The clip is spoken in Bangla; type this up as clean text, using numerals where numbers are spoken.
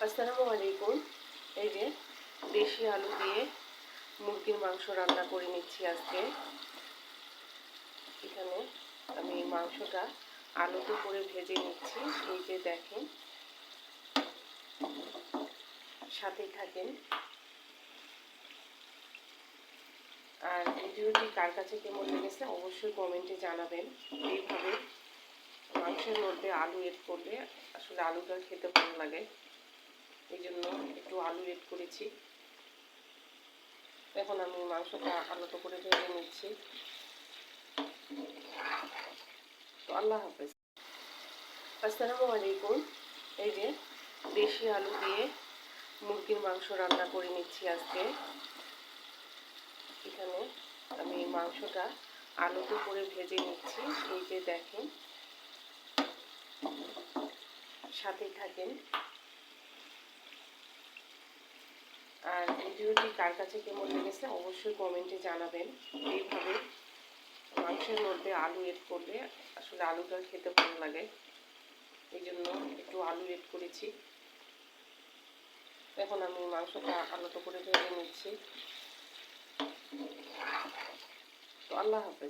আসসালামু আলাইকুম। এই যে দেশি আলু দিয়ে মুরগির মাংস রান্না করে নিচ্ছি আজকে। এখানে আমি মাংসটা আলুতে করে ভেজে নিচ্ছি। এই যে দেখেন, সাথেই থাকেন। আর ভিডিওটি কার কাছে কেমন লেগেছে অবশ্যই কমেন্টে জানাবেন। এইভাবে মাংসের মধ্যে আলু এড করলে আসলে আলুটা খেতে ভালো লাগে, এই জন্য একটু আলু এড করেছি। এখন আমি মাংসটা আলুতে করে ভেজে নিচ্ছি। তো আল্লাহ হাফেজ। আসসালামু আলাইকুম। এই যে দেশি আলু দিয়ে মুরগির মাংস রান্না করে নিচ্ছি আজকে। এখানে আমি মাংসটা আলুতে করে ভেজে নিচ্ছি। এই যে দেখেন, সাথেই থাকেন। আর ভিডিওটি কার কাছে কেমন লেগেছে অবশ্যই কমেন্টে জানাবেন। এইভাবে মাংসের মধ্যে আলু এড করলে আসলে আলুটা খেতে ভালো লাগে, এই জন্য একটু আলু এড করেছি। এখন আমি মাংসটা আলুতে করে ভেজে নিচ্ছি। তো আল্লাহ হাফেজ।